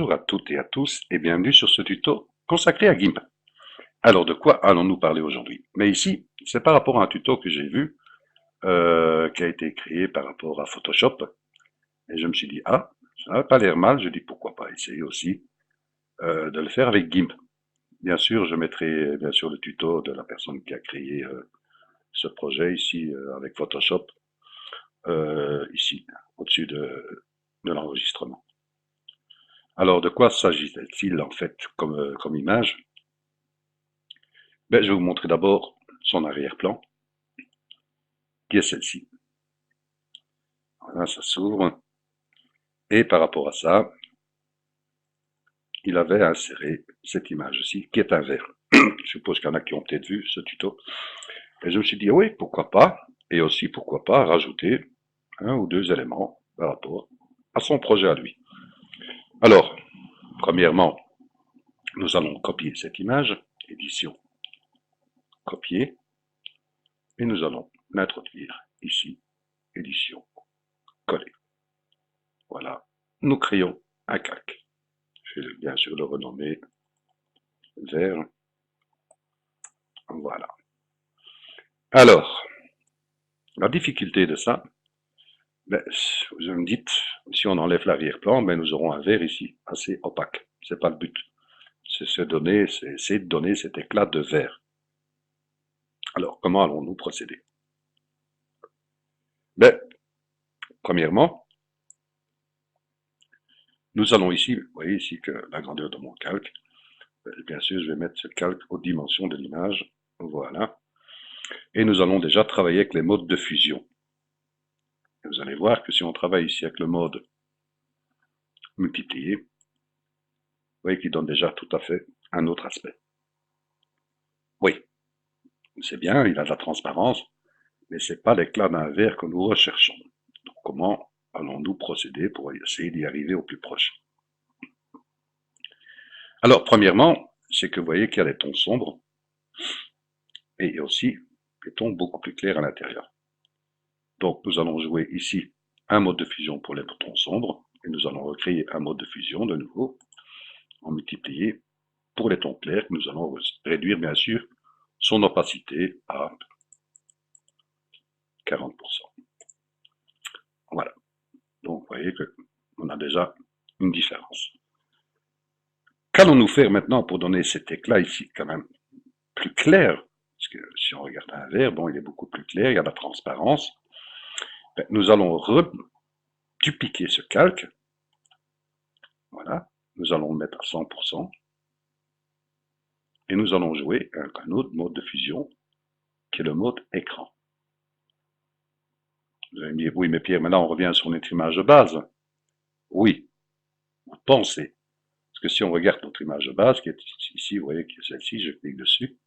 Bonjour à toutes et à tous et bienvenue sur ce tuto consacré à GIMP. Alors de quoi allons-nous parler aujourd'hui? Mais ici, c'est par rapport à un tuto que j'ai vu qui a été créé par rapport à Photoshop et je me suis dit, ah, ça n'a pas l'air mal, je dis pourquoi pas essayer aussi de le faire avec GIMP. Bien sûr, je mettrai bien sûr le tuto de la personne qui a créé ce projet ici avec Photoshop, ici, au-dessus de l'enregistrement. Alors, de quoi s'agit-il en fait comme image? Ben, je vais vous montrer d'abord son arrière-plan, qui est celle-ci. Voilà, ça s'ouvre. Et par rapport à ça, il avait inséré cette image-ci, qui est un verre. Je suppose qu'il y en a qui ont peut-être vu ce tuto. Et je me suis dit, oui, pourquoi pas, et aussi pourquoi pas rajouter un ou deux éléments par rapport à son projet à lui. Alors, premièrement, nous allons copier cette image, édition, copier, et nous allons l'introduire ici, édition, coller. Voilà, nous créons un calque. Je vais bien sûr le renommer vert. Voilà. Alors, la difficulté de ça, ben, vous me dites, si on enlève l'arrière-plan, ben, nous aurons un vert ici, assez opaque. C'est pas le but. C'est essayer de donner cet éclat de vert. Alors, comment allons-nous procéder? Ben, premièrement, nous allons ici, vous voyez ici que la grandeur de mon calque, ben, bien sûr, je vais mettre ce calque aux dimensions de l'image. Voilà. Et nous allons déjà travailler avec les modes de fusion. Et vous allez voir que si on travaille ici avec le mode multiplier, vous voyez qu'il donne déjà tout à fait un autre aspect. Oui, c'est bien, il a de la transparence, mais c'est pas l'éclat d'un verre que nous recherchons. Donc, comment allons-nous procéder pour essayer d'y arriver au plus proche? Alors, premièrement, c'est que vous voyez qu'il y a des tons sombres et aussi des tons beaucoup plus clairs à l'intérieur. Donc, nous allons jouer ici un mode de fusion pour les tons sombres et nous allons recréer un mode de fusion de nouveau en multiplier pour les tons clairs. Nous allons réduire bien sûr son opacité à 40%. Voilà. Donc, vous voyez qu'on a déjà une différence. Qu'allons-nous faire maintenant pour donner cet éclat ici, quand même, plus clair? Parce que si on regarde un verre, bon, il est beaucoup plus clair, il y a de la transparence. Ben, nous allons redupliquer ce calque. Voilà. Nous allons le mettre à 100%. Et nous allons jouer avec un autre mode de fusion, qui est le mode écran. Vous allez me dire, oui, mais Pierre, maintenant on revient sur notre image de base. Oui, vous pensez. Parce que si on regarde notre image de base, qui est ici, vous voyez que celle-ci, je clique dessus.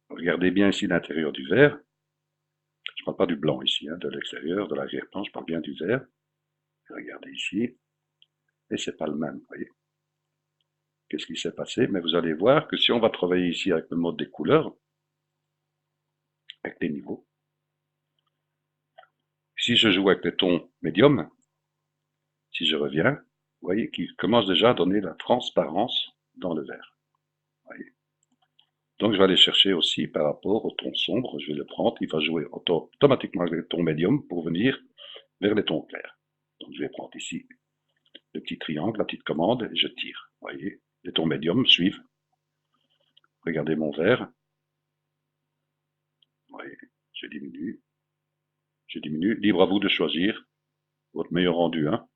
Regardez bien ici l'intérieur du verre. Je ne parle pas du blanc ici, hein, de l'extérieur, de l'arrière-plan, je parle bien du verre. Regardez ici. Et c'est pas le même, vous voyez. Qu'est-ce qui s'est passé? Mais vous allez voir que si on va travailler ici avec le mode des couleurs, avec les niveaux, si je joue avec les tons médiums, si je reviens, vous voyez qu'il commence déjà à donner la transparence dans le verre. Voyez. Donc je vais aller chercher aussi par rapport au ton sombre, je vais le prendre, il va jouer automatiquement avec les tons médiums pour venir vers les tons clairs. Donc je vais prendre ici le petit triangle, la petite commande, et je tire. Vous voyez, les tons médiums suivent. Regardez mon verre. Vous voyez, je diminue. Je diminue. Libre à vous de choisir votre meilleur rendu. Hein.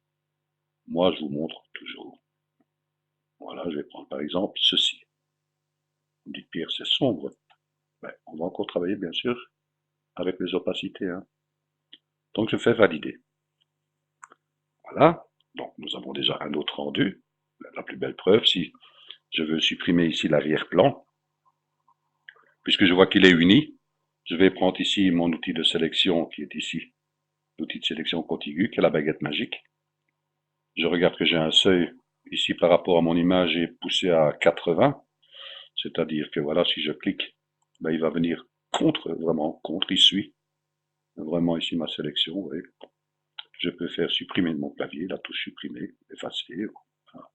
Moi, je vous montre toujours. Voilà, je vais prendre par exemple ceci. Vous me dites, Pierre, c'est sombre. Ben, on va encore travailler, bien sûr, avec les opacités. Hein. Donc, je fais valider. Voilà. Donc, nous avons déjà un autre rendu. La plus belle preuve, si je veux supprimer ici l'arrière-plan, puisque je vois qu'il est uni, je vais prendre ici mon outil de sélection qui est ici, l'outil de sélection contiguë, qui est la baguette magique. Je regarde que j'ai un seuil ici par rapport à mon image est poussé à 80, c'est-à-dire que voilà, si je clique, ben, il va venir vraiment contre, il suit vraiment ici ma sélection. Vous voyez. Je peux faire supprimer de mon clavier, la touche supprimer, effacer. Voilà.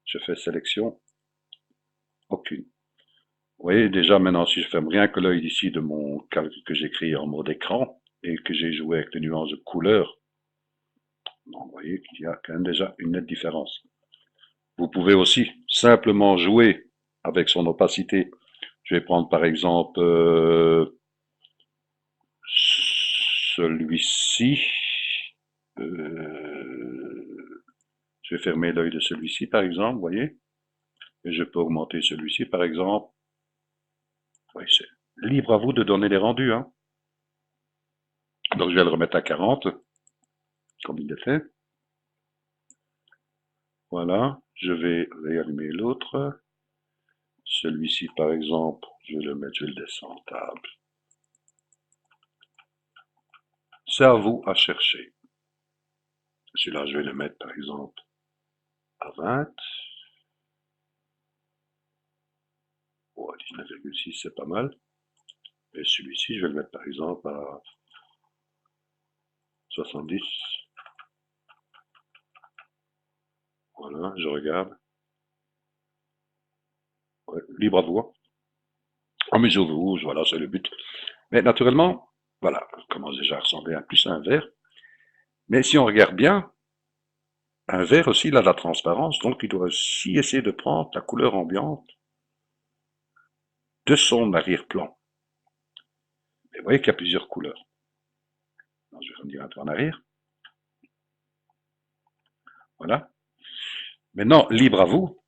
je fais sélection, aucune. Vous voyez déjà maintenant, si je ferme rien que l'œil d'ici de mon calque que j'ai créé en mode écran et que j'ai joué avec les nuances de couleur, vous voyez qu'il y a quand même déjà une nette différence. Vous pouvez aussi simplement jouer avec son opacité. Je vais prendre par exemple celui-ci. Je vais fermer l'œil de celui-ci par exemple, vous voyez. Et je peux augmenter celui-ci par exemple. Oui, c'est libre à vous de donner les rendus. Hein. Donc je vais le remettre à 40, comme il était. Voilà, je vais réallumer l'autre. Celui-ci par exemple, je vais le mettre, je vais le descendre table. C'est à vous à chercher. Celui-là, je vais le mettre par exemple à 20. Oh, 19,6, c'est pas mal. Et celui-ci, je vais le mettre par exemple à 70. Voilà, je regarde. Ouais, libre à vous. En mise au rouge, voilà, c'est le but. Mais naturellement, voilà, ça commence déjà à ressembler à plus à un vert. Mais si on regarde bien, un vert aussi, il a de la transparence, donc il doit aussi essayer de prendre la couleur ambiante de son arrière-plan. Mais vous voyez qu'il y a plusieurs couleurs. Alors, je vais revenir un peu en arrière. Voilà. Maintenant, libre à vous,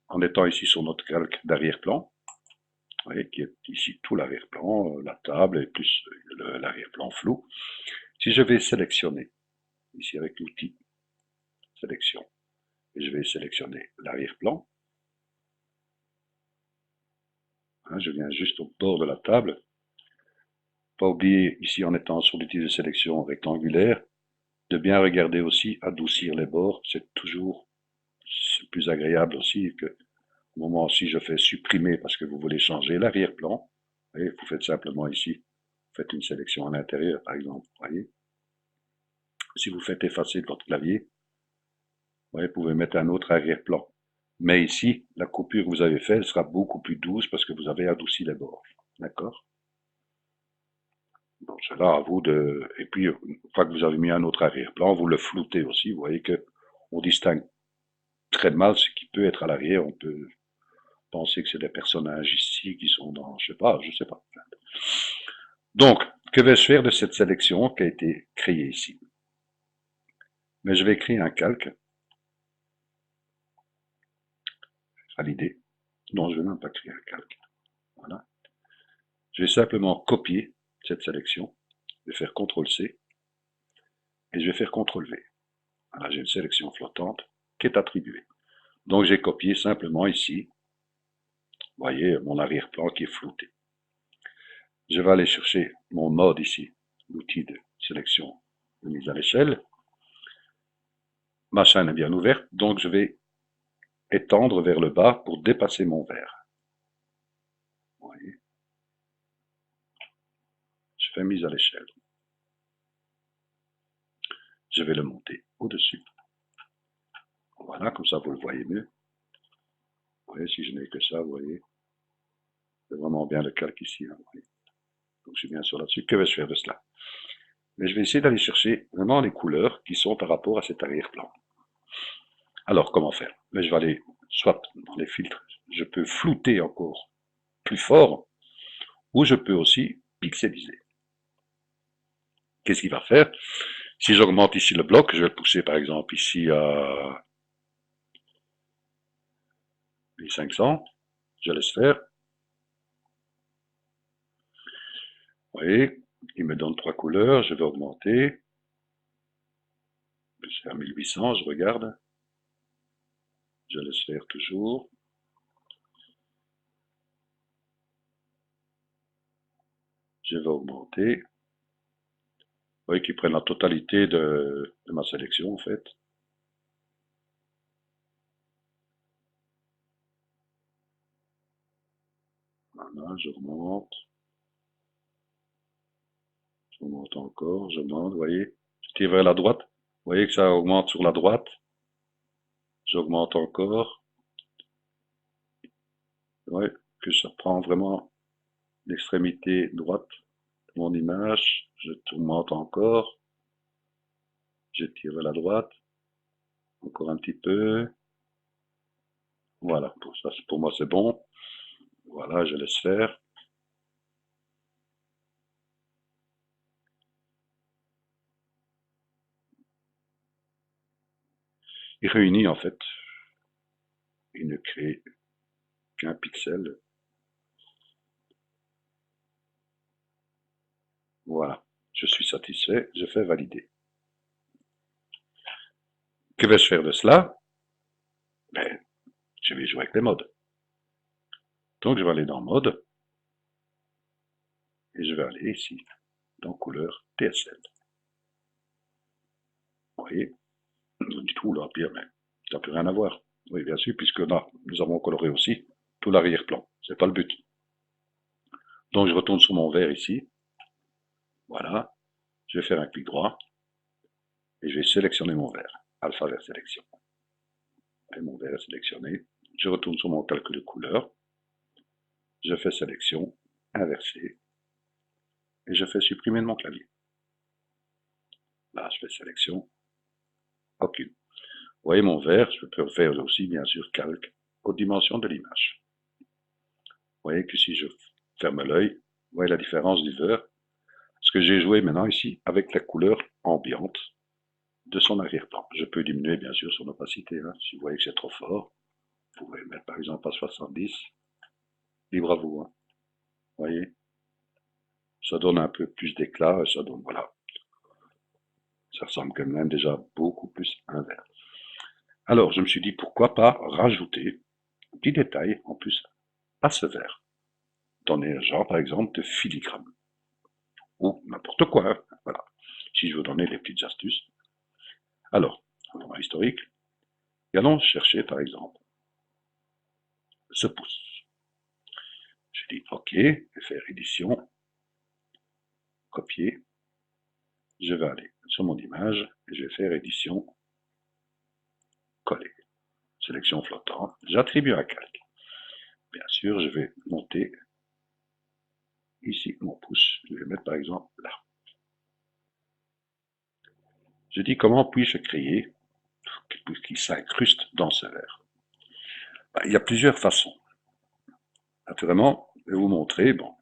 en étant ici sur notre calque d'arrière-plan, vous voyez qui est ici tout l'arrière-plan, la table et plus l'arrière-plan flou. Si je vais sélectionner, ici avec l'outil sélection, et je vais sélectionner l'arrière-plan, hein, je viens juste au bord de la table. Pas oublier, ici en étant sur l'outil de sélection rectangulaire, de bien regarder aussi adoucir les bords, c'est toujours plus agréable aussi que au moment si je fais supprimer parce que vous voulez changer l'arrière-plan, vous faites simplement ici, vous faites une sélection à l'intérieur par exemple, voyez. Si vous faites effacer de votre clavier, vous pouvez mettre un autre arrière-plan. Mais ici, la coupure que vous avez faite sera beaucoup plus douce parce que vous avez adouci les bords. D'accord? Donc c'est là à vous de... Et puis, une fois que vous avez mis un autre arrière-plan, vous le floutez aussi. Vous voyez que on distingue très mal ce qui peut être à l'arrière. On peut penser que c'est des personnages ici qui sont dans... Je sais pas. Donc, que vais-je faire de cette sélection qui a été créée ici? Mais je vais créer un calque à l'idée. Non, je ne vais même pas créer un calque. Voilà. Je vais simplement copier cette sélection. Je vais faire CTRL-C et je vais faire CTRL-V. Voilà, j'ai une sélection flottante qui est attribuée. Donc j'ai copié simplement ici, vous voyez, mon arrière-plan qui est flouté. Je vais aller chercher mon mode ici, l'outil de sélection de mise à l'échelle. Ma chaîne est bien ouverte, donc je vais étendre vers le bas pour dépasser mon verre. Vous voyez. Je fais mise à l'échelle. Je vais le monter au-dessus. Voilà, comme ça vous le voyez mieux. Vous voyez, si je n'ai que ça, vous voyez, c'est vraiment bien le calque ici. Hein, donc je suis bien sûr là-dessus. Que vais-je faire de cela? Mais je vais essayer d'aller chercher vraiment les couleurs qui sont par rapport à cet arrière-plan. Alors, comment faire? Mais je vais aller, soit dans les filtres, je peux flouter encore plus fort, ou je peux aussi pixeliser. Qu'est-ce qu'il va faire? Si j'augmente ici le bloc, je vais le pousser par exemple ici à 1500, je laisse faire. Vous voyez, il me donne 3 couleurs, je vais augmenter. C'est à 1800, je regarde. Je laisse faire toujours. Je vais augmenter. Vous voyez qu'il prenne la totalité de ma sélection en fait. Voilà, je remonte. Je remonte encore, je monte, vous voyez. Je tire vers la droite. Vous voyez que ça augmente sur la droite. J'augmente encore. Ouais, que ça prend vraiment l'extrémité droite de mon image. Je tourmente encore. J'étire vers la droite. Encore un petit peu. Voilà, pour ça, pour moi c'est bon. Voilà, je laisse faire. Il réunit en fait. Il ne crée qu'un pixel. Voilà, je suis satisfait, je fais valider. Que vais-je faire de cela? Ben, je vais jouer avec les modes. Donc je vais aller dans mode et je vais aller ici dans couleur TSL. Vous voyez, du tout là, pire, mais ça n'a plus rien à voir. Oui, bien sûr, puisque là, nous avons coloré aussi tout l'arrière-plan. C'est pas le but. Donc je retourne sur mon vert ici. Voilà. Je vais faire un clic droit et je vais sélectionner mon vert. Alpha vert sélection. Et mon vert est sélectionné. Je retourne sur mon calque de couleur. Je fais sélection, inverser, et je fais supprimer de mon clavier. Là, je fais sélection, aucune. Vous voyez mon vert, je peux faire aussi, bien sûr, calque aux dimensions de l'image. Vous voyez que si je ferme l'œil, vous voyez la différence du vert. Ce que j'ai joué maintenant ici avec la couleur ambiante de son arrière-plan. Je peux diminuer, bien sûr, son opacité. Hein. Si vous voyez que c'est trop fort, vous pouvez mettre par exemple à 70. Libre à vous. Hein. Vous voyez, ça donne un peu plus d'éclat, ça donne, voilà. Ça ressemble quand même déjà beaucoup plus à un vert. Alors, je me suis dit, pourquoi pas rajouter un petit détail en plus à ce vert. Donner un genre, par exemple, de filigrane. Ou n'importe quoi. Hein. Voilà. Si je veux donner les petites astuces. Alors, dans historique, et allons chercher, par exemple, ce pouce. Je dis OK, je vais faire édition, copier. Je vais aller sur mon image et je vais faire édition, coller. Sélection flottante. J'attribue un calque. Bien sûr, je vais monter ici mon pouce. Je vais mettre par exemple là. Je dis comment puis-je créer qui s'incruste dans ce verre. Ben, il y a plusieurs façons. Naturellement, je vais vous montrer, bon,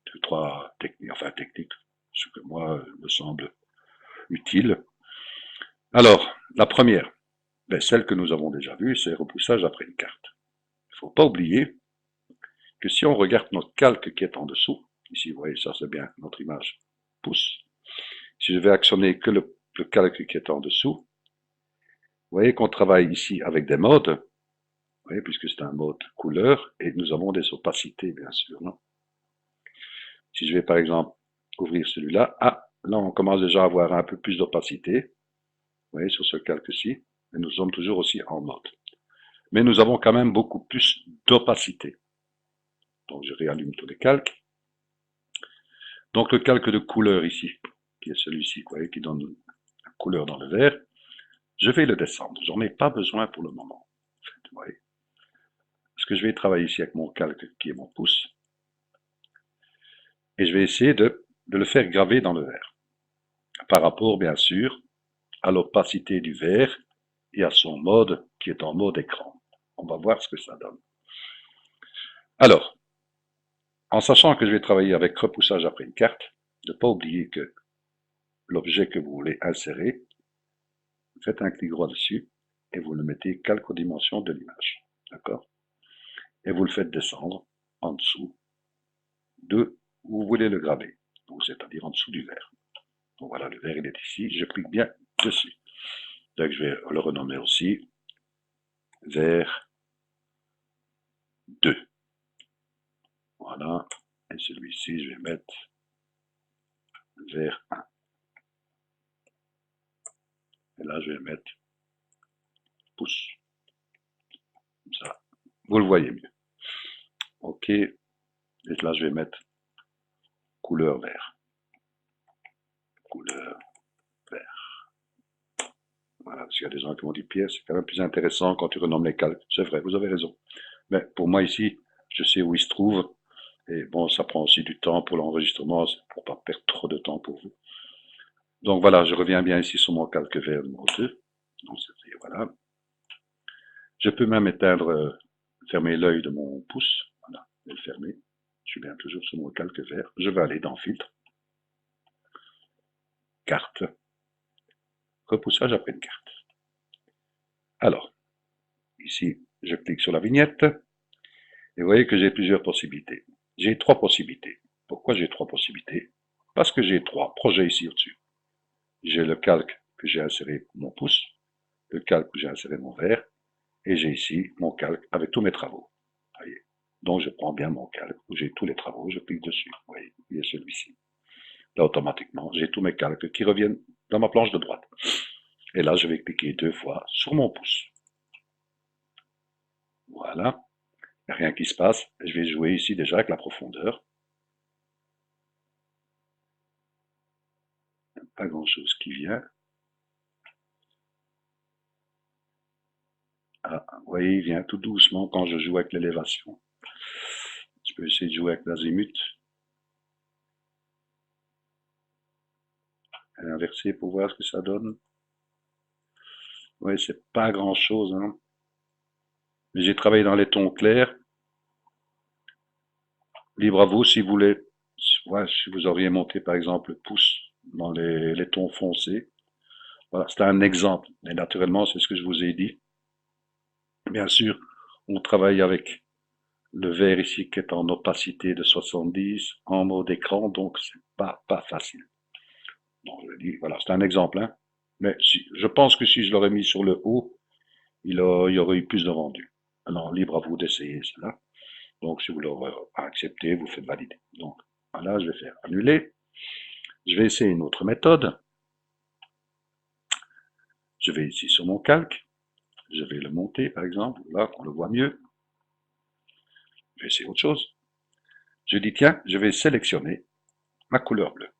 deux, trois techniques, enfin techniques, ce que moi me semble utile. Alors, la première, ben, celle que nous avons déjà vue, c'est repoussage après une carte. Il ne faut pas oublier que si on regarde notre calque qui est en dessous, ici vous voyez ça c'est bien notre image pouce, si je vais actionner que le calque qui est en dessous, vous voyez qu'on travaille ici avec des modes, vous voyez, puisque c'est un mode couleur, et nous avons des opacités bien sûr. Non? Si je vais par exemple ouvrir celui-là, ah, là on commence déjà à avoir un peu plus d'opacité, vous voyez sur ce calque-ci, mais nous sommes toujours aussi en mode. Mais nous avons quand même beaucoup plus d'opacité. Donc je réallume tous les calques. Donc le calque de couleur ici, qui est celui-ci, vous voyez, qui donne la couleur dans le vert, je vais le descendre. J'en ai pas besoin pour le moment. En fait, vous voyez. Parce que je vais travailler ici avec mon calque qui est mon pouce. Et je vais essayer de le faire graver dans le vert. Par rapport, bien sûr, à l'opacité du vert et à son mode qui est en mode écran. On va voir ce que ça donne. Alors, en sachant que je vais travailler avec repoussage après une carte, ne pas oublier que l'objet que vous voulez insérer, faites un clic droit dessus et vous le mettez calque aux dimensions de l'image. D'accord? Et vous le faites descendre en dessous de où vous voulez le graver, c'est-à-dire en dessous du vert. Donc voilà, le vert il est ici, je clique bien dessus. Donc je vais le renommer aussi vert 2. Voilà, et celui-ci je vais mettre vert 1. Et là je vais mettre pouce. Comme ça, vous le voyez mieux. Ok, et là je vais mettre couleur vert. Couleur vert. Voilà, parce qu'il y a des gens qui m'ont dit, Pierre, c'est quand même plus intéressant quand tu renommes les calques. C'est vrai, vous avez raison. Mais pour moi ici, je sais où ils se trouvent. Et bon, ça prend aussi du temps pour l'enregistrement, c'est pour pas perdre trop de temps pour vous. Donc voilà, je reviens bien ici sur mon calque vert numéro 2. Donc, voilà. Je peux même éteindre, fermer l'œil de mon pouce. Voilà, et le fermer. Je suis bien toujours sur mon calque vert. Je vais aller dans Filtre, Carte, repoussage après une carte. Alors, ici, je clique sur la vignette. Et vous voyez que j'ai plusieurs possibilités. J'ai 3 possibilités. Pourquoi j'ai 3 possibilités? Parce que j'ai 3 projets ici au-dessus. J'ai le calque que j'ai inséré mon pouce, le calque où j'ai inséré mon verre, et j'ai ici mon calque avec tous mes travaux. Voyez. Donc je prends bien mon calque où j'ai tous les travaux, je clique dessus. Vous voyez, il y a celui-ci. Là, automatiquement, j'ai tous mes calques qui reviennent dans ma planche de droite. Et là, je vais cliquer 2 fois sur mon pouce. Voilà. Il n'y a rien qui se passe. Je vais jouer ici déjà avec la profondeur. Pas grand-chose qui vient. Ah, vous voyez, il vient tout doucement quand je joue avec l'élévation. Je peux essayer de jouer avec l'azimut. Inverser pour voir ce que ça donne. Oui, c'est pas grand-chose, hein. Mais j'ai travaillé dans les tons clairs. Libre à vous si vous voulez. Ouais, si vous auriez monté par exemple le pouce dans les tons foncés. Voilà, c'est un exemple. Et naturellement, c'est ce que je vous ai dit. Bien sûr, on travaille avec le vert ici qui est en opacité de 70, en mode écran, donc c'est pas facile. Donc je dis, voilà, c'est un exemple, hein. Mais si, je pense que si je l'aurais mis sur le haut, il y aurait eu plus de rendu. Alors, libre à vous d'essayer cela. Donc, si vous l'aurez accepté, vous faites valider. Donc, voilà, je vais faire annuler. Je vais essayer une autre méthode. Je vais ici sur mon calque. Je vais le monter, par exemple, là, qu'on le voit mieux. Je vais essayer autre chose. Je dis, tiens, je vais sélectionner ma couleur bleue.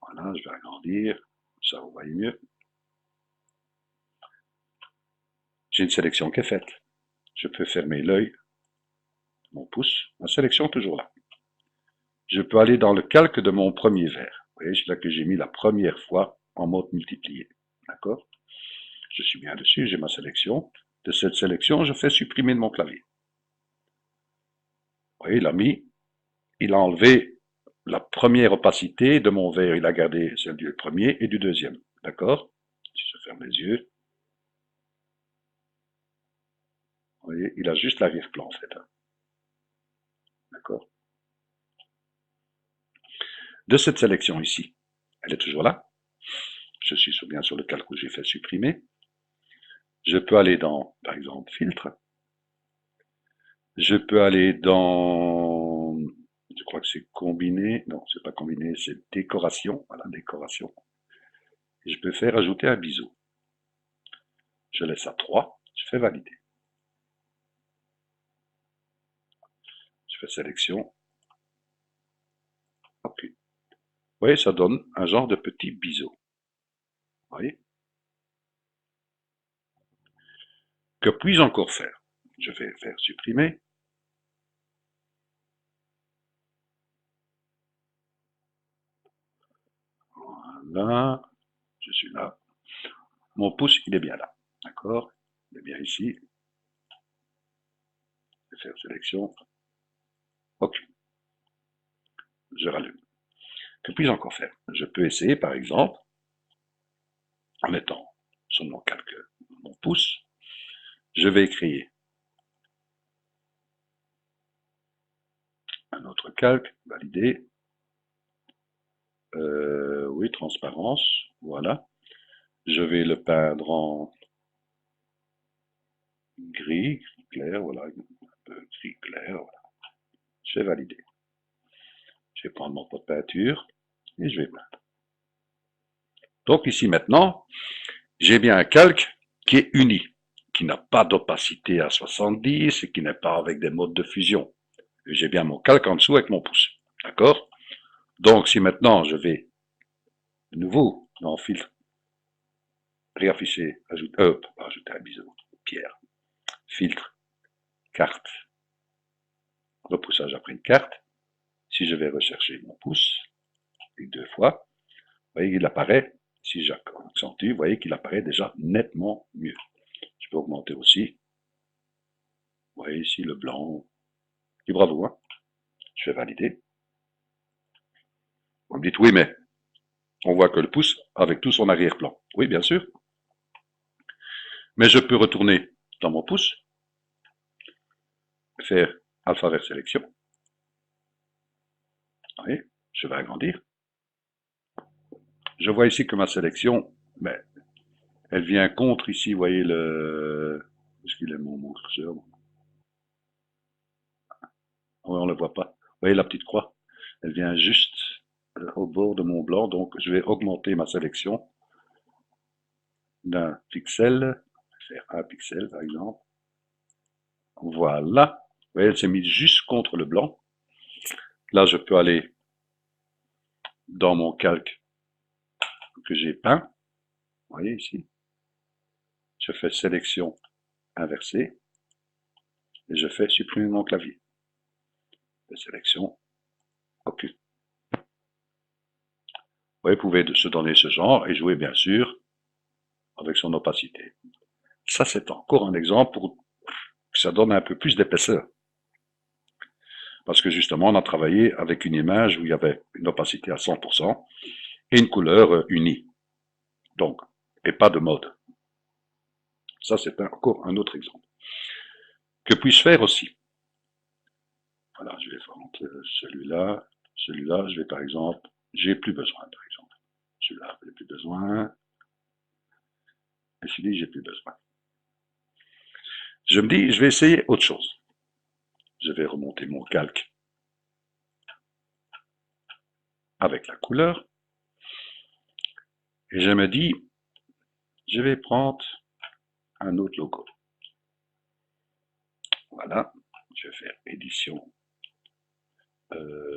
Voilà, je vais agrandir. Ça, vous voyez mieux. J'ai une sélection qui est faite. Je peux fermer l'œil, mon pouce. Ma sélection est toujours là. Je peux aller dans le calque de mon premier verre. Vous voyez, c'est là que j'ai mis la première fois en mode multiplié. D'accord? Je suis bien dessus, j'ai ma sélection. De cette sélection, je fais supprimer de mon clavier. Vous voyez, il a enlevé la première opacité de mon verre. Il a gardé celle du premier et du deuxième. D'accord? Si je ferme les yeux. Vous voyez, il a juste l'arrière-plan, en fait. D'accord? De cette sélection ici, elle est toujours là. Je suis bien sur le calque où j'ai fait supprimer. Je peux aller dans, par exemple, filtre. Je peux aller dans, je crois que c'est combiné, non, c'est pas combiné, c'est décoration, voilà, décoration. Et je peux faire ajouter un biseau. Je laisse à 3, je fais valider. Je fais sélection. OK. Vous voyez, ça donne un genre de petit biseau. Vous voyez? Que puis-je encore faire? Je vais faire supprimer. Voilà, je suis là. Mon pouce, il est bien là. D'accord? Il est bien ici. Je vais faire sélection. OK. Je rallume. Que puis-je encore faire? Je peux essayer, par exemple, en étant sur mon calque, mon pouce, je vais créer un autre calque, valider. Oui, transparence, voilà. Je vais le peindre en gris clair, voilà, un peu gris clair, voilà. Je vais valider. Je vais prendre mon pot de peinture et je vais peindre. Donc ici maintenant, j'ai bien un calque qui est uni, qui n'a pas d'opacité à 70 et qui n'est pas avec des modes de fusion. J'ai bien mon calque en dessous avec mon pouce. D'accord? Donc si maintenant je vais de nouveau dans filtre, réafficher, ajouter un biseau, pierre, filtre, carte, repoussage après une carte. Si je vais rechercher mon pouce, et 2 fois, vous voyez qu'il apparaît, si j'accentue, vous voyez qu'il apparaît déjà nettement mieux. Je peux augmenter aussi. Vous voyez ici le blanc. Et bravo, hein. Je fais valider. Vous me dites, oui, mais on voit que le pouce avec tout son arrière-plan. Oui, bien sûr. Mais je peux retourner dans mon pouce, faire alpha vers sélection. Vous voyez, je vais agrandir. Je vois ici que ma sélection, mais elle vient contre ici, vous voyez le... Est-ce qu'il est mon curseur? Oui, on ne le voit pas. Vous voyez la petite croix? Elle vient juste au bord de mon blanc, donc je vais augmenter ma sélection d'un pixel, faire un pixel par exemple. Voilà. Vous voyez, elle s'est mise juste contre le blanc. Là, je peux aller dans mon calque que j'ai peint. Vous voyez ici. Je fais sélection inversée et je fais supprimer mon clavier. Sélection occulte. Vous pouvez se donner ce genre et jouer bien sûr avec son opacité. Ça, c'est encore un exemple pour que ça donne un peu plus d'épaisseur. Parce que justement, on a travaillé avec une image où il y avait une opacité à 100% et une couleur unie. Donc, et pas de mode. Ça, c'est encore un autre exemple. Que puis-je faire aussi? Voilà, je vais prendre celui-là. Celui-là, je vais par exemple, j'ai plus besoin, par exemple. Celui-là, j'ai plus besoin. Et celui-là, j'ai plus besoin. Je me dis, je vais essayer autre chose. Je vais remonter mon calque avec la couleur. Et je me dis, je vais prendre un autre logo. Voilà, je vais faire édition,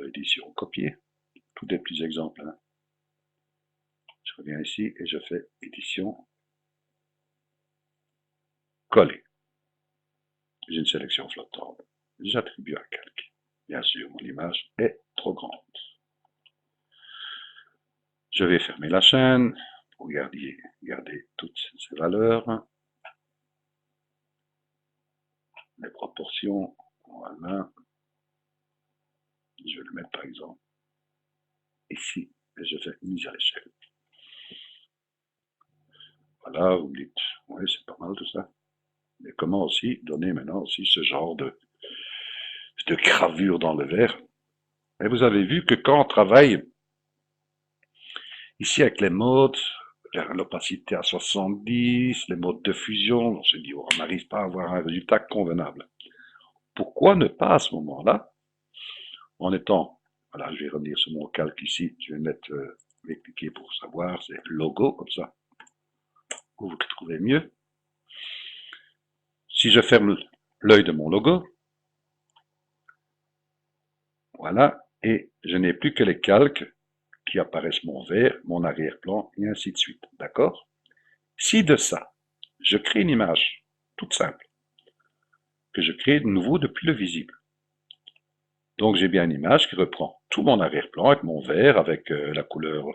édition copier, tous des petits exemples. Hein. Je reviens ici et je fais édition coller. J'ai une sélection flottante. J'attribue un calque. Bien sûr, mon image est trop grande. Je vais fermer la chaîne pour garder toutes ces valeurs. Les proportions, voilà. Je vais le mettre par exemple ici et je fais mise à l'échelle. Voilà, vous me dites, oui, c'est pas mal tout ça. Mais comment aussi donner maintenant aussi ce genre de gravure dans le verre? Et vous avez vu que quand on travaille ici avec les modes, l'opacité à 70, les modes de fusion, on se dit, oh, on n'arrive pas à avoir un résultat convenable. Pourquoi ne pas à ce moment-là, en étant, voilà, je vais revenir sur mon calque ici, je vais mettre, je vais cliquer pour savoir, c'est logo, comme ça, vous trouvez mieux. Si je ferme l'œil de mon logo, voilà, et je n'ai plus que les calques qui apparaissent mon vert, mon arrière-plan, et ainsi de suite. D'accord? Si de ça, je crée une image toute simple, que je crée de nouveau depuis le visible. Donc j'ai bien une image qui reprend tout mon arrière-plan avec mon vert, avec la couleur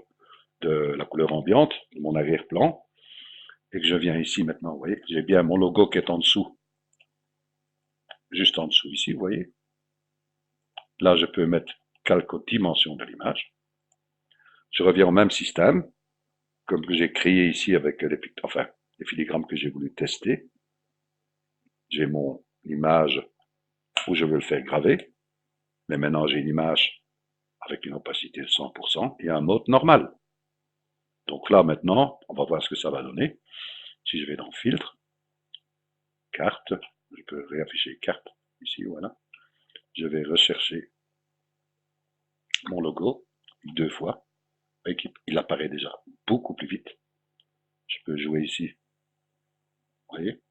ambiante de mon arrière-plan, et que je viens ici maintenant, vous voyez, j'ai bien mon logo qui est en dessous, juste en dessous ici, vous voyez. Là, je peux mettre calque aux dimensions de l'image. Je reviens au même système, comme que j'ai créé ici avec les filigrammes que j'ai voulu tester. J'ai mon image où je veux le faire graver, mais maintenant j'ai une image avec une opacité de 100% et un mode normal. Donc là maintenant, on va voir ce que ça va donner. Si je vais dans Filtre, Carte, je peux réafficher Carte, ici, voilà. Je vais rechercher mon logo 2 fois, et il apparaît déjà beaucoup plus vite. Je peux jouer ici, vous voyez.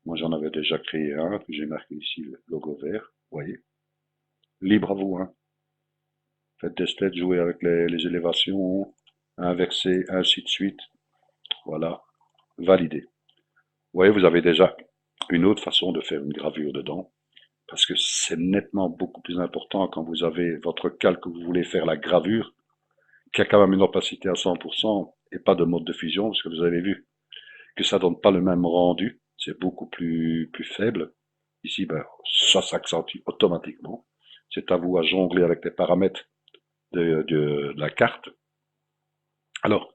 Moi j'en avais déjà créé un, que j'ai marqué ici le logo vert, vous voyez. Libre à vous, hein. Faites des tests, jouez avec les élévations, inverser, ainsi de suite. Voilà, validé. Vous voyez, vous avez déjà une autre façon de faire une gravure dedans, parce que c'est nettement beaucoup plus important quand vous avez votre calque que vous voulez faire la gravure, qui a quand même une opacité à 100% et pas de mode de fusion, parce que vous avez vu que ça donne pas le même rendu, c'est beaucoup plus faible. Ici, ben, ça s'accentue automatiquement. C'est à vous à jongler avec les paramètres de la carte. Alors,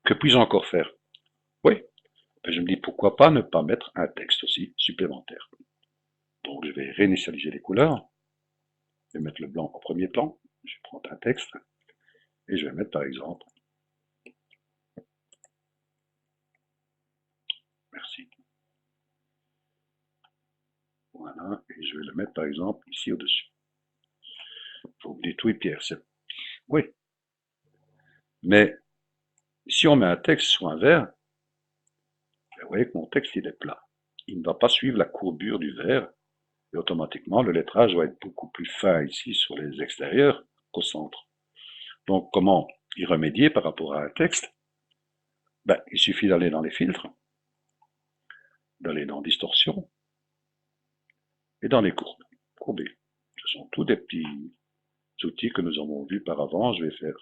que puis-je encore faire? Oui, ben je me dis pourquoi pas ne pas mettre un texte aussi supplémentaire. Donc je vais réinitialiser les couleurs, je vais mettre le blanc en premier plan, je vais prendre un texte, et je vais mettre par exemple, merci, voilà, et je vais le mettre par exemple ici au-dessus. Faut oublier tout et pierre, c'est... Oui, mais si on met un texte sur un verre, vous voyez que mon texte il est plat. Il ne va pas suivre la courbure du verre, et automatiquement le lettrage va être beaucoup plus fin ici sur les extérieurs qu'au centre. Donc comment y remédier par rapport à un texte? Ben, il suffit d'aller dans les filtres, d'aller dans distorsion, et dans les courbes, courbées. Ce sont tous des petits outils que nous avons vus par avant. Je vais faire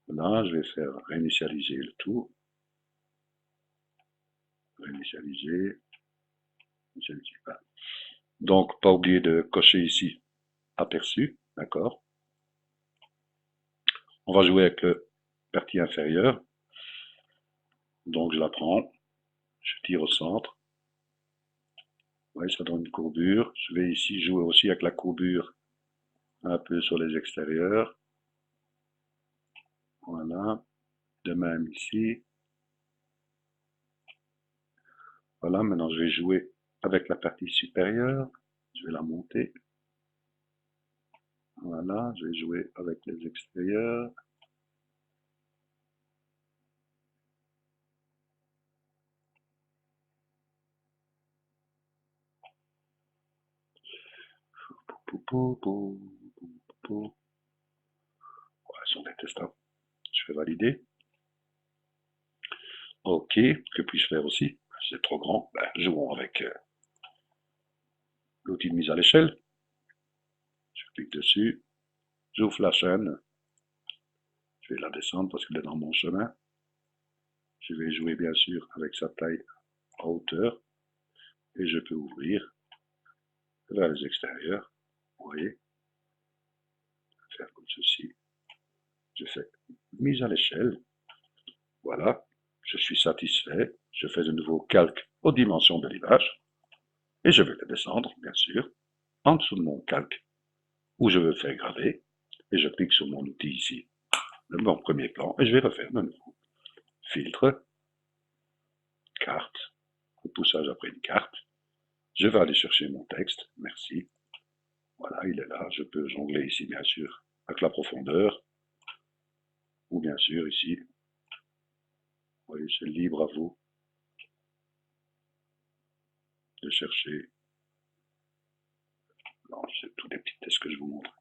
là, je vais faire réinitialiser le tout, réinitialiser, initialiser. Donc, pas oublier de cocher ici aperçu, d'accord. On va jouer avec le partie inférieure. Donc, je la prends, je tire au centre. Vous voyez, ça donne une courbure. Je vais ici jouer aussi avec la courbure un peu sur les extérieurs. Voilà. De même ici. Voilà, maintenant je vais jouer avec la partie supérieure. Je vais la monter. Voilà, je vais jouer avec les extérieurs. Ouais, ils sont détestables. Je fais valider. Ok, que puis-je faire aussi? C'est trop grand. Ben, jouons avec l'outil de mise à l'échelle. Je clique dessus. J'ouvre la chaîne. Je vais la descendre parce qu'elle est dans mon chemin. Je vais jouer bien sûr avec sa taille en hauteur. Et je peux ouvrir vers les extérieurs. Vous voyez, faire comme ceci. Je fais mise à l'échelle. Voilà, je suis satisfait. Je fais de nouveau calque aux dimensions de l'image. Et je vais le descendre, bien sûr, en dessous de mon calque où je veux faire graver. Et je clique sur mon outil ici, mon premier plan, et je vais refaire de nouveau. Filtre, carte, repoussage après une carte. Je vais aller chercher mon texte, merci. Voilà, il est là. Je peux jongler ici, bien sûr, avec la profondeur. Ou bien sûr, ici, vous voyez, c'est libre à vous de chercher. Non, c'est tous les petits tests que je vous montre.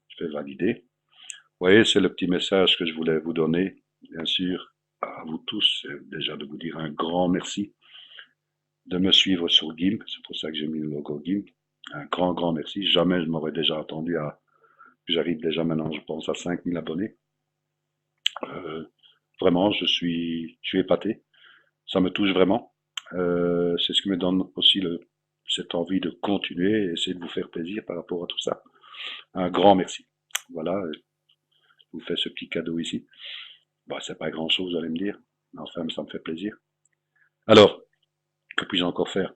Je fais valider. Vous voyez, c'est le petit message que je voulais vous donner. Bien sûr, à vous tous, c'est déjà de vous dire un grand merci de me suivre sur GIMP. C'est pour ça que j'ai mis le logo GIMP. Un grand merci. Jamais je m'aurais déjà attendu à... J'arrive déjà maintenant, je pense, à 5000 abonnés. Vraiment, je suis épaté. Ça me touche vraiment. C'est ce qui me donne aussi cette envie de continuer et essayer de vous faire plaisir par rapport à tout ça. Un grand merci. Voilà, je vous fais ce petit cadeau ici. Bah, c'est pas grand chose, vous allez me dire. Mais enfin, ça me fait plaisir. Alors, que puis-je encore faire?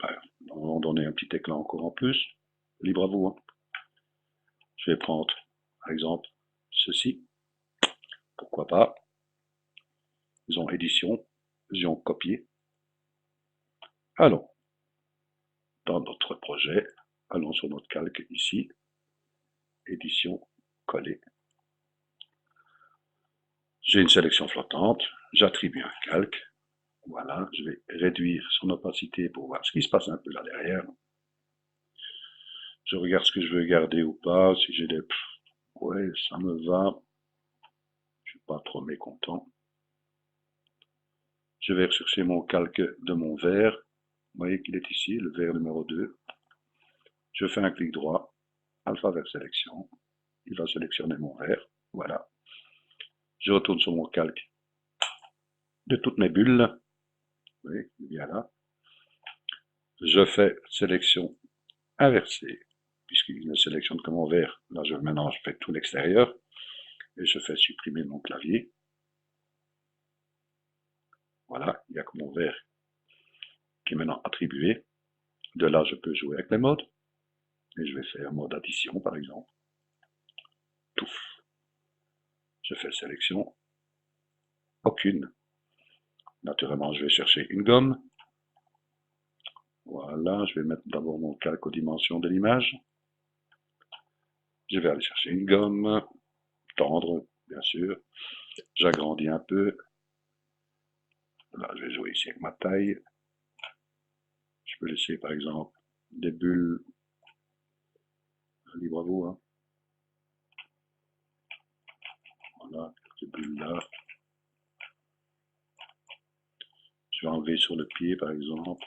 Ben, on va donner un petit éclat encore en plus. Libre à vous, hein. Je vais prendre, par exemple, ceci. Pourquoi pas? Faisons édition. Faisons copier. Allons dans notre projet. Allons sur notre calque ici. Édition, coller. J'ai une sélection flottante. J'attribue un calque. Voilà, je vais réduire son opacité pour voir ce qui se passe un peu là derrière. Je regarde ce que je veux garder ou pas. Si j'ai des... Ouais, ça me va. Je suis pas trop mécontent. Je vais rechercher mon calque de mon verre. Vous voyez qu'il est ici, le verre numéro 2. Je fais un clic droit, alpha vers sélection. Il va sélectionner mon verre. Voilà. Je retourne sur mon calque de toutes mes bulles. Vous voyez, il est bien là. Je fais sélection inversée, puisqu'il ne sélectionne que mon verre. Là, maintenant, je fais tout l'extérieur. Et je fais supprimer mon clavier. Voilà, il n'y a que mon verre qui est maintenant attribué. De là, je peux jouer avec les modes. Et je vais faire mode addition, par exemple. Touf. Je fais sélection. Aucune. Naturellement, je vais chercher une gomme. Voilà, je vais mettre d'abord mon calque aux dimensions de l'image. Je vais aller chercher une gomme, tendre, bien sûr. J'agrandis un peu. Là, je vais jouer ici avec ma taille. Je peux laisser, par exemple, des bulles. Libre à vous, hein. Voilà, ces bulles-là. Je vais enlever sur le pied, par exemple.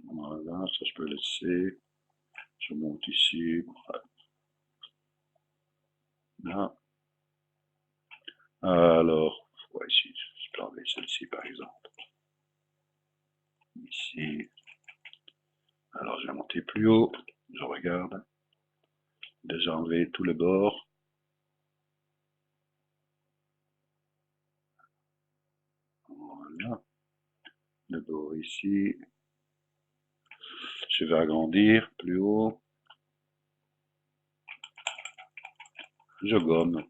Voilà, ça je peux laisser. Je monte ici. Là. Alors, ouais, ici, je peux enlever celle-ci, par exemple. Ici. Alors, je vais monter plus haut. Je regarde. Déjà enlevé tous les bords. Voilà. Le bord ici. Je vais agrandir plus haut. Je gomme.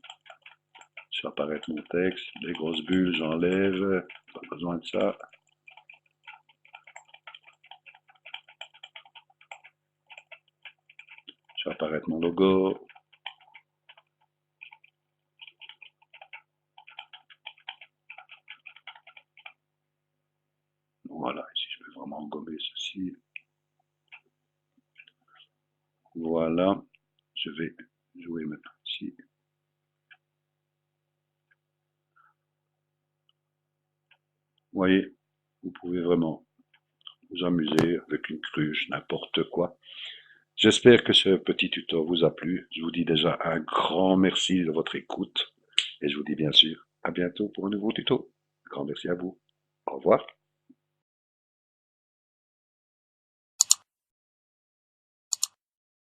Je fais apparaître mon texte. Les grosses bulles, j'enlève. Pas besoin de ça. Je fais apparaître mon logo. Voilà, ici je peux vraiment gommer ceci. Voilà, je vais jouer maintenant ici. Vous voyez, vous pouvez vraiment vous amuser avec une cruche, n'importe quoi. J'espère que ce petit tuto vous a plu. Je vous dis déjà un grand merci de votre écoute. Et je vous dis bien sûr à bientôt pour un nouveau tuto. Un grand merci à vous. Au revoir.